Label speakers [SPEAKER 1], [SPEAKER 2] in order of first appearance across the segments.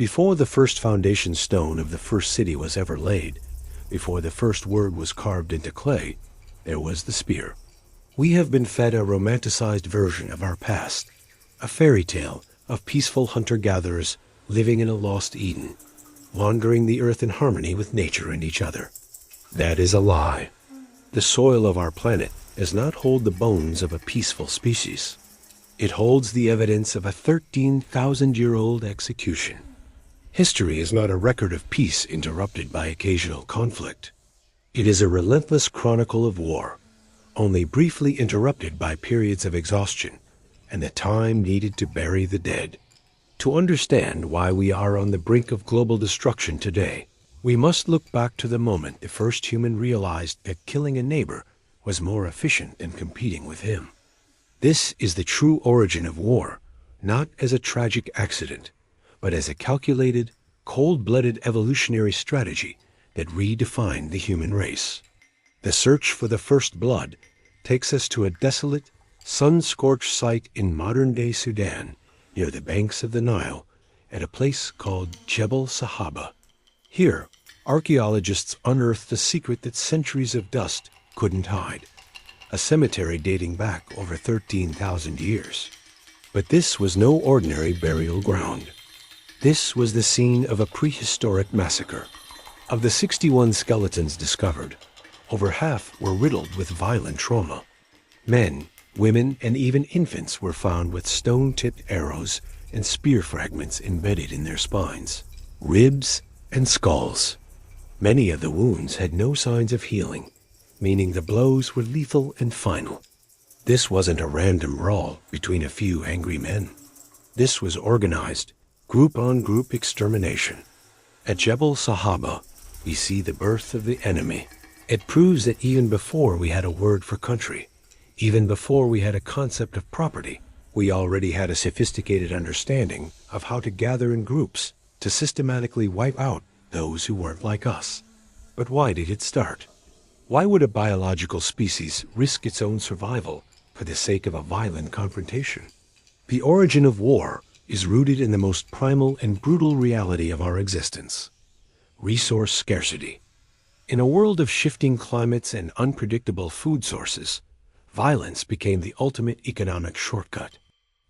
[SPEAKER 1] Before the first foundation stone of the first city was ever laid, before the first word was carved into clay, there was the spear. We have been fed a romanticized version of our past, a fairy tale of peaceful hunter-gatherers living in a lost Eden, wandering the earth in harmony with nature and each other. That is a lie. The soil of our planet does not hold the bones of a peaceful species. It holds the evidence of a 13,000-year-old execution. History is not a record of peace interrupted by occasional conflict. It is a relentless chronicle of war, only briefly interrupted by periods of exhaustion and the time needed to bury the dead. To understand why we are on the brink of global destruction today, we must look back to the moment the first human realized that killing a neighbor was more efficient than competing with him. This is the true origin of war, not as a tragic accident, but as a calculated, cold-blooded evolutionary strategy that redefined the human race. The search for the first blood takes us to a desolate, sun-scorched site in modern-day Sudan, near the banks of the Nile, at a place called Jebel Sahaba. Here, archaeologists unearthed a secret that centuries of dust couldn't hide, a cemetery dating back over 13,000 years. But this was no ordinary burial ground. This was the scene of a prehistoric massacre. Of the 61 skeletons discovered, over half were riddled with violent trauma. Men, women, and even infants were found with stone-tipped arrows and spear fragments embedded in their spines, ribs, and skulls. Many of the wounds had no signs of healing, meaning the blows were lethal and final. This wasn't a random brawl between a few angry men. This was organized, group-on-group extermination. At Jebel Sahaba, we see the birth of the enemy. It proves that even before we had a word for country, even before we had a concept of property, we already had a sophisticated understanding of how to gather in groups to systematically wipe out those who weren't like us. But why did it start? Why would a biological species risk its own survival for the sake of a violent confrontation? The origin of war is rooted in the most primal and brutal reality of our existence: resource scarcity. In a world of shifting climates and unpredictable food sources, violence became the ultimate economic shortcut.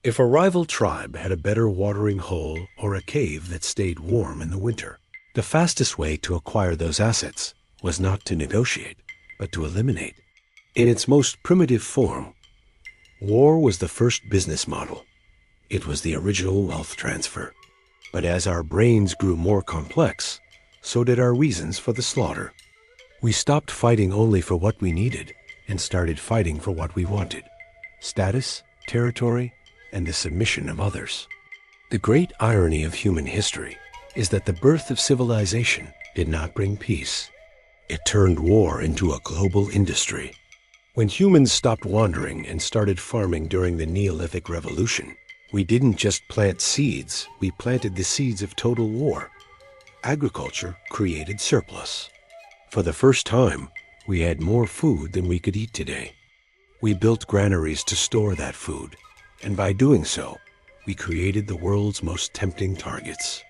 [SPEAKER 1] If a rival tribe had a better watering hole or a cave that stayed warm in the winter, the fastest way to acquire those assets was not to negotiate, but to eliminate. In its most primitive form, war was the first business model. It was the original wealth transfer. But as our brains grew more complex, so did our reasons for the slaughter. We stopped fighting only for what we needed and started fighting for what we wanted: status, territory, and the submission of others. The great irony of human history is that the birth of civilization did not bring peace. It turned war into a global industry. When humans stopped wandering and started farming during the Neolithic Revolution, we didn't just plant seeds, we planted the seeds of total war. Agriculture created surplus. For the first time, we had more food than we could eat today. We built granaries to store that food, and by doing so, we created the world's most tempting targets.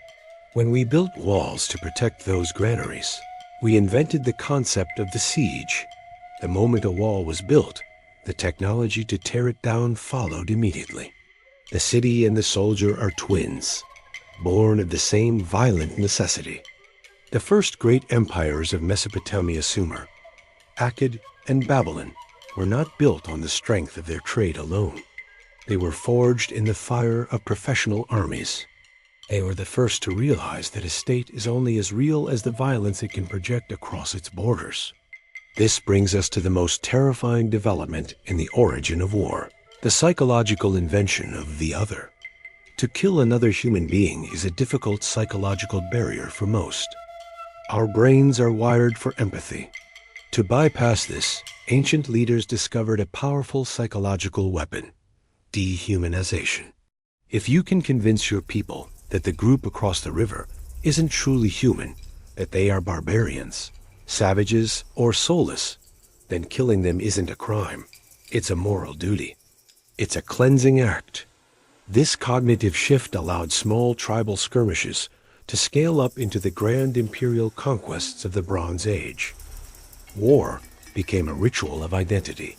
[SPEAKER 1] When we built walls to protect those granaries, we invented the concept of the siege. The moment a wall was built, the technology to tear it down followed immediately. The city and the soldier are twins, born of the same violent necessity. The first great empires of Mesopotamia, Sumer, Akkad, and Babylon, were not built on the strength of their trade alone. They were forged in the fire of professional armies. They were the first to realize that a state is only as real as the violence it can project across its borders. This brings us to the most terrifying development in the origin of war: the psychological invention of the other. To kill another human being is a difficult psychological barrier for most. Our brains are wired for empathy. To bypass this, ancient leaders discovered a powerful psychological weapon: dehumanization. If you can convince your people that the group across the river isn't truly human, that they are barbarians, savages, or soulless, then killing them isn't a crime. It's a moral duty. It's a cleansing act. This cognitive shift allowed small tribal skirmishes to scale up into the grand imperial conquests of the Bronze Age. War became a ritual of identity.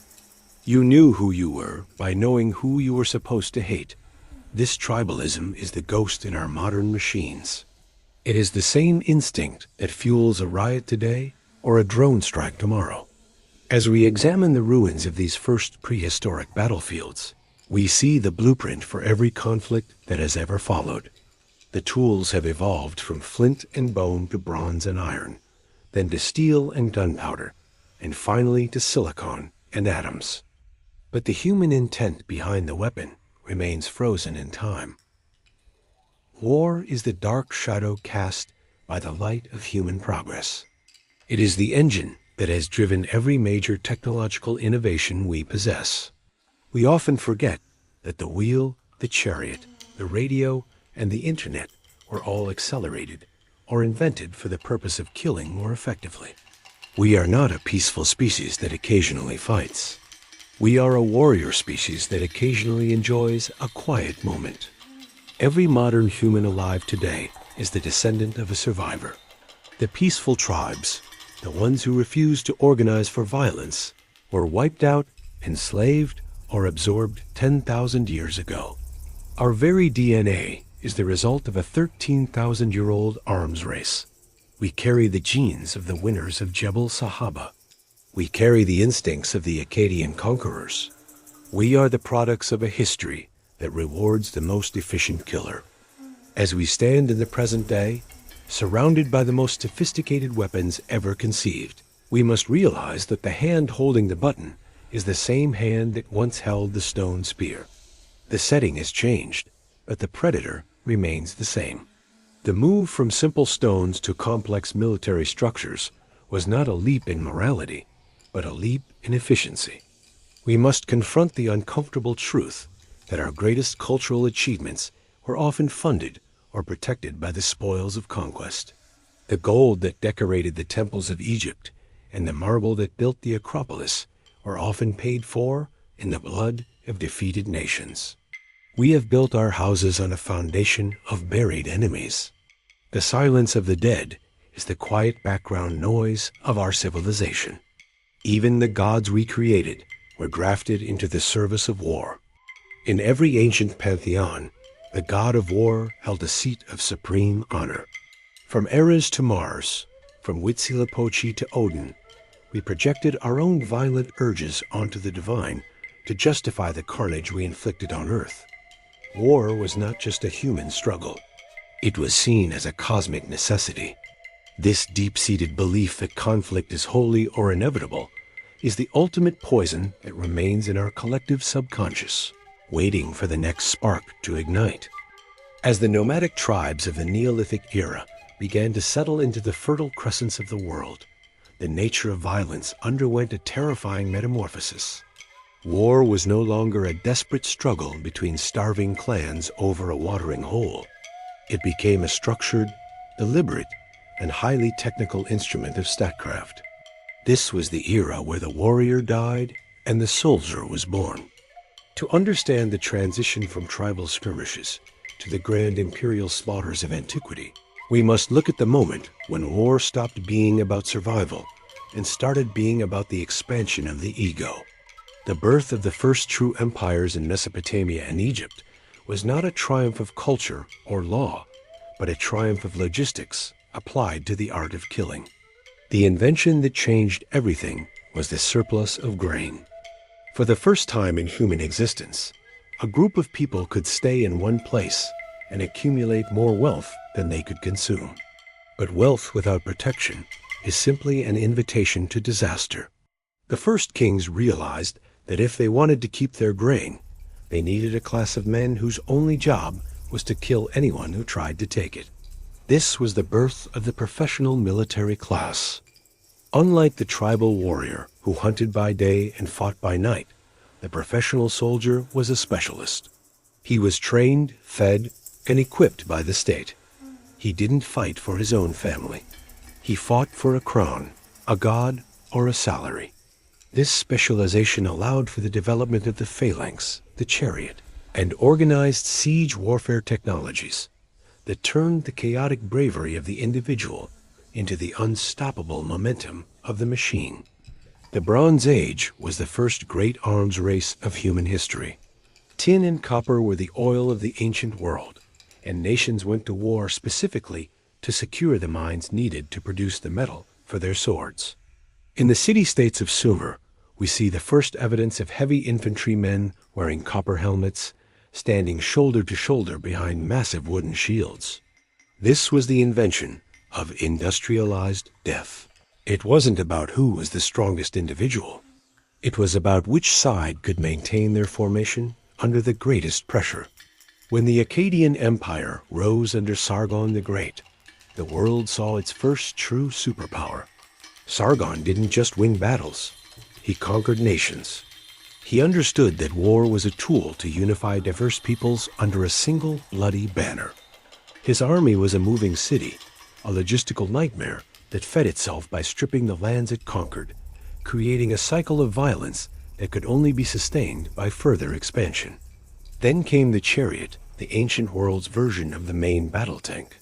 [SPEAKER 1] You knew who you were by knowing who you were supposed to hate. This tribalism is the ghost in our modern machines. It is the same instinct that fuels a riot today or a drone strike tomorrow. As we examine the ruins of these first prehistoric battlefields, we see the blueprint for every conflict that has ever followed. The tools have evolved from flint and bone to bronze and iron, then to steel and gunpowder, and finally to silicon and atoms. But the human intent behind the weapon remains frozen in time. War is the dark shadow cast by the light of human progress. It is the engine that has driven every major technological innovation we possess. We often forget that the wheel, the chariot, the radio, and the internet were all accelerated or invented for the purpose of killing more effectively. We are not a peaceful species that occasionally fights. We are a warrior species that occasionally enjoys a quiet moment. Every modern human alive today is the descendant of a survivor. The peaceful tribes, the ones who refused to organize for violence, were wiped out, enslaved, or absorbed 10,000 years ago. Our very DNA is the result of a 13,000-year-old arms race. We carry the genes of the winners of Jebel Sahaba. We carry the instincts of the Akkadian conquerors. We are the products of a history that rewards the most efficient killer. As we stand in the present day, surrounded by the most sophisticated weapons ever conceived, we must realize that the hand holding the button is the same hand that once held the stone spear. The setting has changed, but the predator remains the same. The move from simple stones to complex military structures was not a leap in morality, but a leap in efficiency. We must confront the uncomfortable truth that our greatest cultural achievements were often funded or protected by the spoils of conquest. The gold that decorated the temples of Egypt and the marble that built the Acropolis were often paid for in the blood of defeated nations. We have built our houses on a foundation of buried enemies. The silence of the dead is the quiet background noise of our civilization. Even the gods we created were grafted into the service of war. In every ancient pantheon, the god of war held a seat of supreme honor. From Ares to Mars, from Huitzilopochtli to Odin, we projected our own violent urges onto the divine to justify the carnage we inflicted on Earth. War was not just a human struggle. It was seen as a cosmic necessity. This deep-seated belief that conflict is holy or inevitable is the ultimate poison that remains in our collective subconscious, waiting for the next spark to ignite. As the nomadic tribes of the Neolithic era began to settle into the fertile crescents of the world, the nature of violence underwent a terrifying metamorphosis. War was no longer a desperate struggle between starving clans over a watering hole. It became a structured, deliberate, and highly technical instrument of statecraft. This was the era where the warrior died and the soldier was born. To understand the transition from tribal skirmishes to the grand imperial slaughters of antiquity, we must look at the moment when war stopped being about survival and started being about the expansion of the ego. The birth of the first true empires in Mesopotamia and Egypt was not a triumph of culture or law, but a triumph of logistics applied to the art of killing. The invention that changed everything was the surplus of grain. For the first time in human existence, a group of people could stay in one place and accumulate more wealth than they could consume. But wealth without protection is simply an invitation to disaster. The first kings realized that if they wanted to keep their grain, they needed a class of men whose only job was to kill anyone who tried to take it. This was the birth of the professional military class. Unlike the tribal warrior who hunted by day and fought by night, the professional soldier was a specialist. He was trained, fed, and equipped by the state. He didn't fight for his own family. He fought for a crown, a god, or a salary. This specialization allowed for the development of the phalanx, the chariot, and organized siege warfare technologies. that turned the chaotic bravery of the individual into the unstoppable momentum of the machine. The Bronze Age was the first great arms race of human history. Tin and copper were the oil of the ancient world, and nations went to war specifically to secure the mines needed to produce the metal for their swords. In the city-states of Sumer, we see the first evidence of heavy infantrymen wearing copper helmets, standing shoulder to shoulder behind massive wooden shields. This was the invention of industrialized death. It wasn't about who was the strongest individual. It was about which side could maintain their formation under the greatest pressure. When the Akkadian Empire rose under Sargon the Great, the world saw its first true superpower. Sargon didn't just win battles. He conquered nations. He understood that war was a tool to unify diverse peoples under a single bloody banner. His army was a moving city, a logistical nightmare that fed itself by stripping the lands it conquered, creating a cycle of violence that could only be sustained by further expansion. Then came the chariot, the ancient world's version of the main battle tank.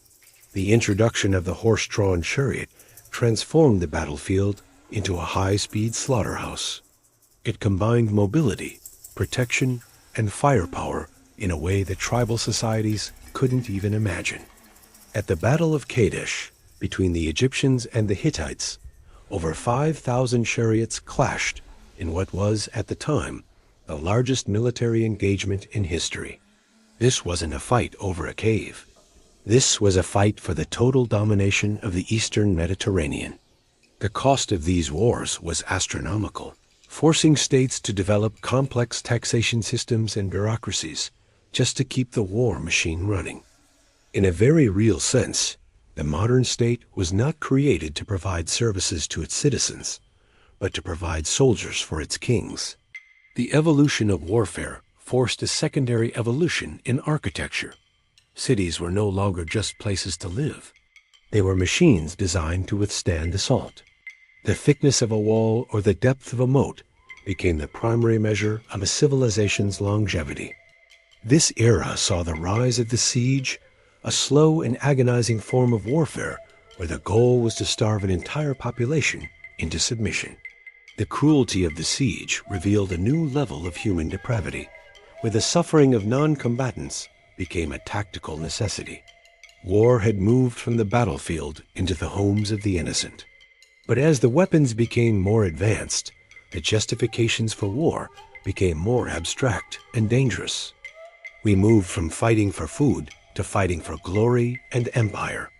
[SPEAKER 1] The introduction of the horse-drawn chariot transformed the battlefield into a high-speed slaughterhouse. It combined mobility, protection, and firepower in a way that tribal societies couldn't even imagine. At the Battle of Kadesh, between the Egyptians and the Hittites, over 5,000 chariots clashed in what was, at the time, the largest military engagement in history. This wasn't a fight over a cave. This was a fight for the total domination of the Eastern Mediterranean. The cost of these wars was astronomical, forcing states to develop complex taxation systems and bureaucracies just to keep the war machine running. In a very real sense, the modern state was not created to provide services to its citizens, but to provide soldiers for its kings. The evolution of warfare forced a secondary evolution in architecture. Cities were no longer just places to live. They were machines designed to withstand assault. The thickness of a wall or the depth of a moat became the primary measure of a civilization's longevity. This era saw the rise of the siege, a slow and agonizing form of warfare where the goal was to starve an entire population into submission. The cruelty of the siege revealed a new level of human depravity, where the suffering of non-combatants became a tactical necessity. War had moved from the battlefield into the homes of the innocent. But as the weapons became more advanced, the justifications for war became more abstract and dangerous. We moved from fighting for food to fighting for glory and empire.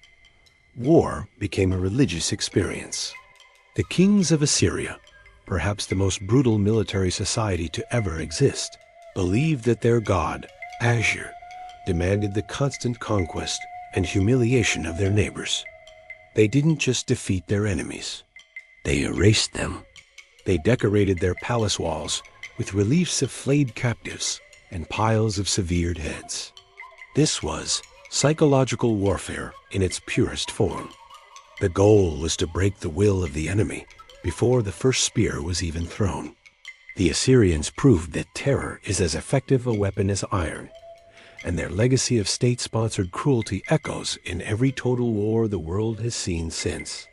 [SPEAKER 1] War became a religious experience. The kings of Assyria, perhaps the most brutal military society to ever exist, believed that their god, Ashur, demanded the constant conquest and humiliation of their neighbors. They didn't just defeat their enemies. They erased them. They decorated their palace walls with reliefs of flayed captives and piles of severed heads. This was psychological warfare in its purest form. The goal was to break the will of the enemy before the first spear was even thrown. The Assyrians proved that terror is as effective a weapon as iron, and their legacy of state-sponsored cruelty echoes in every total war the world has seen since.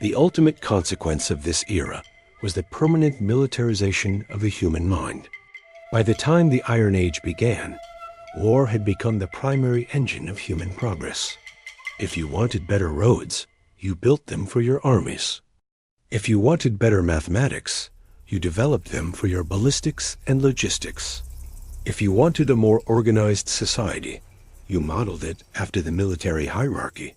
[SPEAKER 1] The ultimate consequence of this era was the permanent militarization of the human mind. By the time the Iron Age began, war had become the primary engine of human progress. If you wanted better roads, you built them for your armies. If you wanted better mathematics, you developed them for your ballistics and logistics. If you wanted a more organized society, you modeled it after the military hierarchy.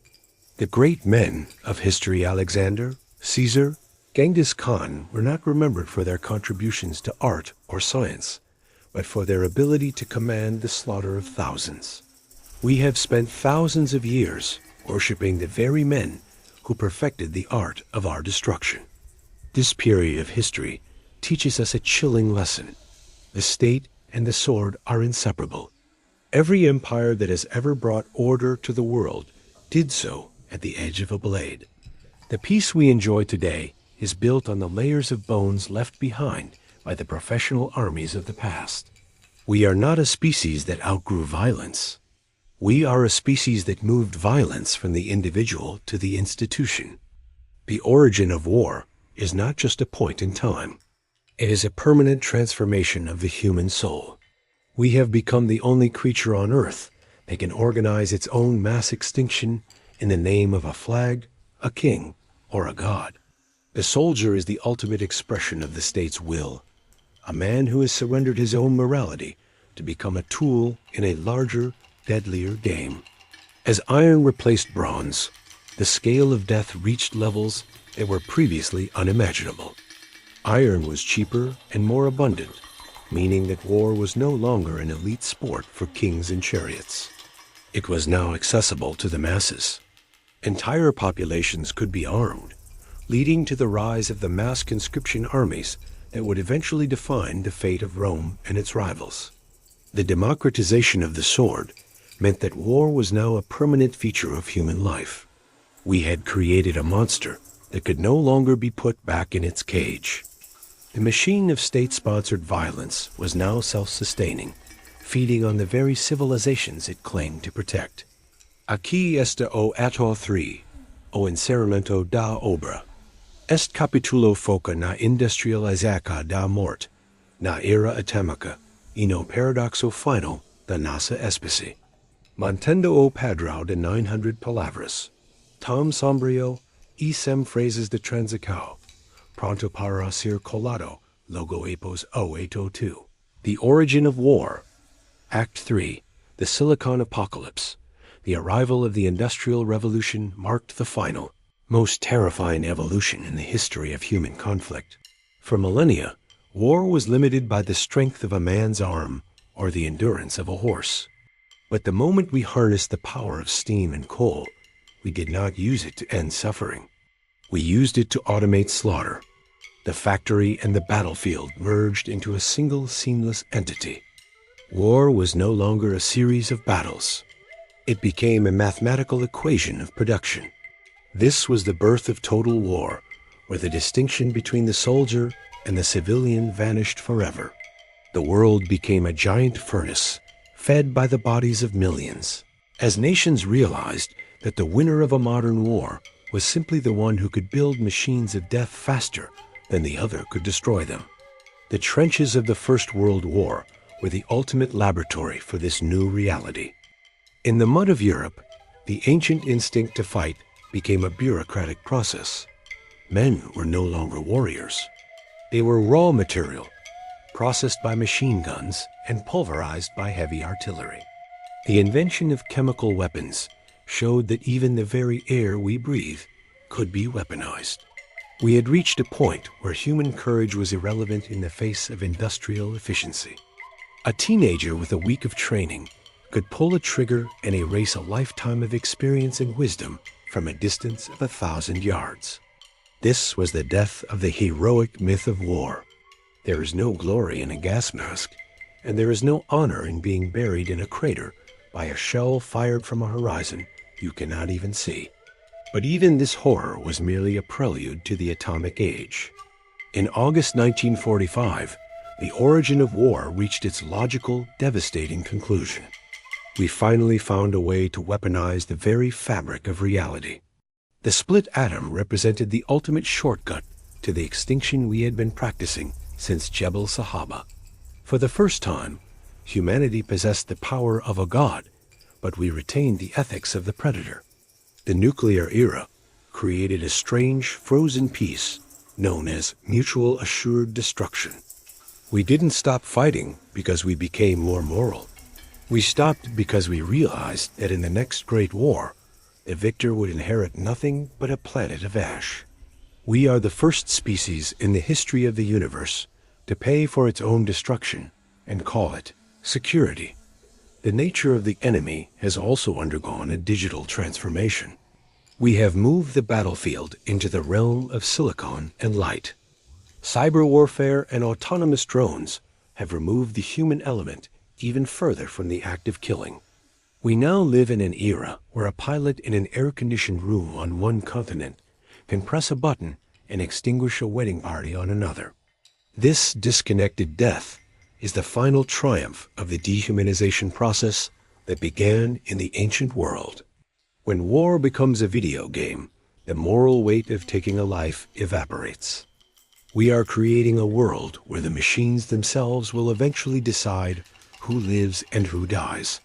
[SPEAKER 1] The great men of history, Alexander, Caesar, Genghis Khan, were not remembered for their contributions to art or science, but for their ability to command the slaughter of thousands. We have spent thousands of years worshiping the very men who perfected the art of our destruction. This period of history teaches us a chilling lesson. The state and the sword are inseparable. Every empire that has ever brought order to the world did so at the edge of a blade. The peace we enjoy today is built on the layers of bones left behind by the professional armies of the past. We are not a species that outgrew violence. We are a species that moved violence from the individual to the institution. The origin of war is not just a point in time. It is a permanent transformation of the human soul. We have become the only creature on Earth that can organize its own mass extinction in the name of a flag, a king, or a god. The soldier is the ultimate expression of the state's will, a man who has surrendered his own morality to become a tool in a larger, deadlier game. As iron replaced bronze, the scale of death reached levels that were previously unimaginable. Iron was cheaper and more abundant, meaning that war was no longer an elite sport for kings and chariots. It was now accessible to the masses. Entire populations could be armed, leading to the rise of the mass conscription armies that would eventually define the fate of Rome and its rivals. The democratization of the sword meant that war was now a permanent feature of human life. We had created a monster that could no longer be put back in its cage. The machine of state-sponsored violence was now self-sustaining, feeding on the very civilizations it claimed to protect. Aquí está o ato 3, o encerramento da obra. Est capitulo foca na industrializaca da morte, na era atámica, e no paradoxo final da nossa espécie. Mantendo o padrão de 900 palavras, Tom Sombrio e sem phrases de transição, pronto para ser colado, logo após o ato 2. The Origin of War. Act 3, The Silicon Apocalypse. The arrival of the Industrial Revolution marked the final, most terrifying evolution in the history of human conflict. For millennia, war was limited by the strength of a man's arm or the endurance of a horse. But the moment we harnessed the power of steam and coal, we did not use it to end suffering. We used it to automate slaughter. The factory and the battlefield merged into a single seamless entity. War was no longer a series of battles. It became a mathematical equation of production. This was the birth of total war, where the distinction between the soldier and the civilian vanished forever. The world became a giant furnace, fed by the bodies of millions. As nations realized that the winner of a modern war was simply the one who could build machines of death faster than the other could destroy them. The trenches of the First World War were the ultimate laboratory for this new reality. In the mud of Europe, the ancient instinct to fight became a bureaucratic process. Men were no longer warriors. They were raw material, processed by machine guns and pulverized by heavy artillery. The invention of chemical weapons showed that even the very air we breathe could be weaponized. We had reached a point where human courage was irrelevant in the face of industrial efficiency. A teenager with a week of training could pull a trigger and erase a lifetime of experience and wisdom from a distance of 1,000 yards. This was the death of the heroic myth of war. There is no glory in a gas mask, and there is no honor in being buried in a crater by a shell fired from a horizon you cannot even see. But even this horror was merely a prelude to the atomic age. In August 1945, the origin of war reached its logical, devastating conclusion. We finally found a way to weaponize the very fabric of reality. The split atom represented the ultimate shortcut to the extinction we had been practicing since Jebel Sahaba. For the first time, humanity possessed the power of a god, but we retained the ethics of the predator. The nuclear era created a strange, frozen peace known as mutual assured destruction. We didn't stop fighting because we became more moral. We stopped because we realized that in the next great war, the victor would inherit nothing but a planet of ash. We are the first species in the history of the universe to pay for its own destruction and call it security. The nature of the enemy has also undergone a digital transformation. We have moved the battlefield into the realm of silicon and light. Cyber warfare and autonomous drones have removed the human element even further from the act of killing. We now live in an era where a pilot in an air-conditioned room on one continent can press a button and extinguish a wedding party on another. This disconnected death is the final triumph of the dehumanization process that began in the ancient world. When war becomes a video game, the moral weight of taking a life evaporates. We are creating a world where the machines themselves will eventually decide who lives and who dies,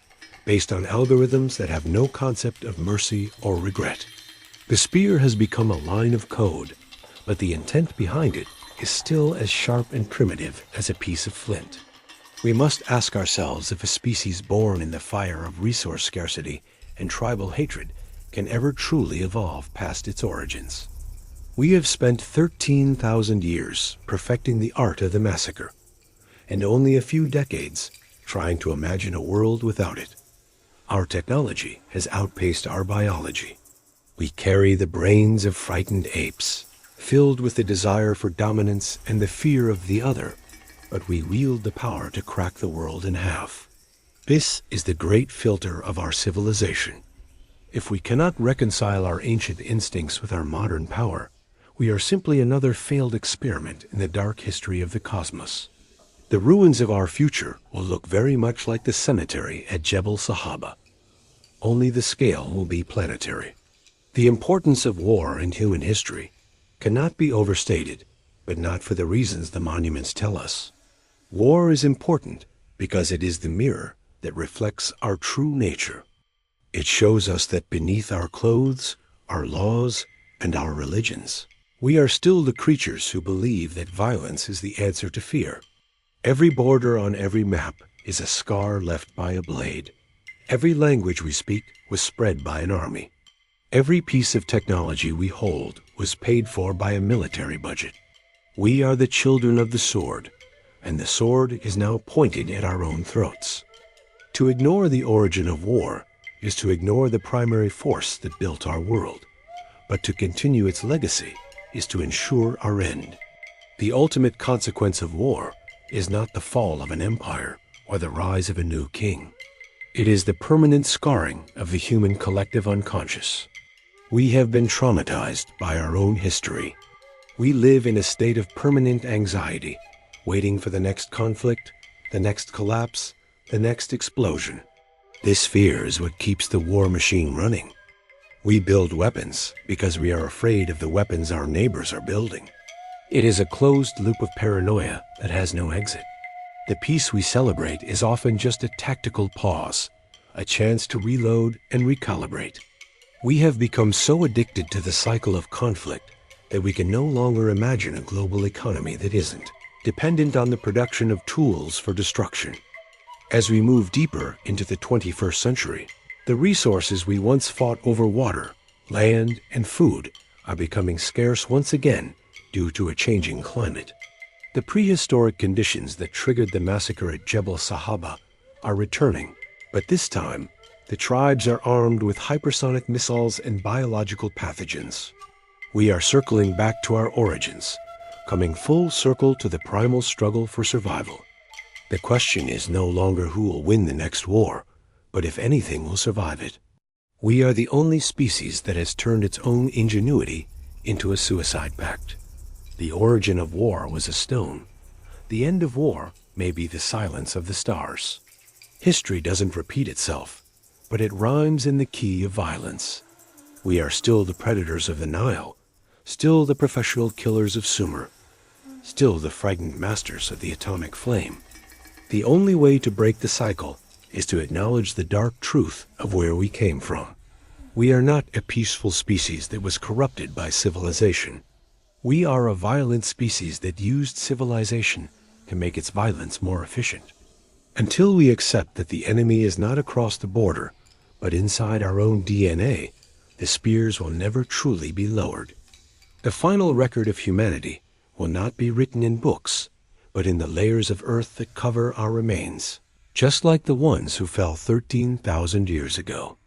[SPEAKER 1] based on algorithms that have no concept of mercy or regret. The spear has become a line of code, but the intent behind it is still as sharp and primitive as a piece of flint. We must ask ourselves if a species born in the fire of resource scarcity and tribal hatred can ever truly evolve past its origins. We have spent 13,000 years perfecting the art of the massacre, and only a few decades trying to imagine a world without it. Our technology has outpaced our biology. We carry the brains of frightened apes, filled with the desire for dominance and the fear of the other, but we wield the power to crack the world in half. This is the great filter of our civilization. If we cannot reconcile our ancient instincts with our modern power, we are simply another failed experiment in the dark history of the cosmos. The ruins of our future will look very much like the cemetery at Jebel Sahaba. Only the scale will be planetary. The importance of war in human history cannot be overstated, but not for the reasons the monuments tell us. War is important because it is the mirror that reflects our true nature. It shows us that beneath our clothes, our laws, and our religions, we are still the creatures who believe that violence is the answer to fear. Every border on every map is a scar left by a blade. Every language we speak was spread by an army. Every piece of technology we hold was paid for by a military budget. We are the children of the sword, and the sword is now pointed at our own throats. To ignore the origin of war is to ignore the primary force that built our world, but to continue its legacy is to ensure our end. The ultimate consequence of war is not the fall of an empire or the rise of a new king. It is the permanent scarring of the human collective unconscious. We have been traumatized by our own history. We live in a state of permanent anxiety, waiting for the next conflict, the next collapse, the next explosion. This fear is what keeps the war machine running. We build weapons because we are afraid of the weapons our neighbors are building. It is a closed loop of paranoia that has no exit. The peace we celebrate is often just a tactical pause, a chance to reload and recalibrate. We have become so addicted to the cycle of conflict that we can no longer imagine a global economy that isn't dependent on the production of tools for destruction. As we move deeper into the 21st century, the resources we once fought over, water, land, and food, are becoming scarce once again due to a changing climate. The prehistoric conditions that triggered the massacre at Jebel Sahaba are returning, but this time, the tribes are armed with hypersonic missiles and biological pathogens. We are circling back to our origins, coming full circle to the primal struggle for survival. The question is no longer who will win the next war, but if anything will survive it. We are the only species that has turned its own ingenuity into a suicide pact. The origin of war was a stone. The end of war may be the silence of the stars. History doesn't repeat itself, but it rhymes in the key of violence. We are still the predators of the Nile, still the professional killers of Sumer, still the frightened masters of the atomic flame. The only way to break the cycle is to acknowledge the dark truth of where we came from. We are not a peaceful species that was corrupted by civilization. We are a violent species that used civilization to make its violence more efficient. Until we accept that the enemy is not across the border, but inside our own DNA, the spears will never truly be lowered. The final record of humanity will not be written in books, but in the layers of earth that cover our remains, just like the ones who fell 13,000 years ago.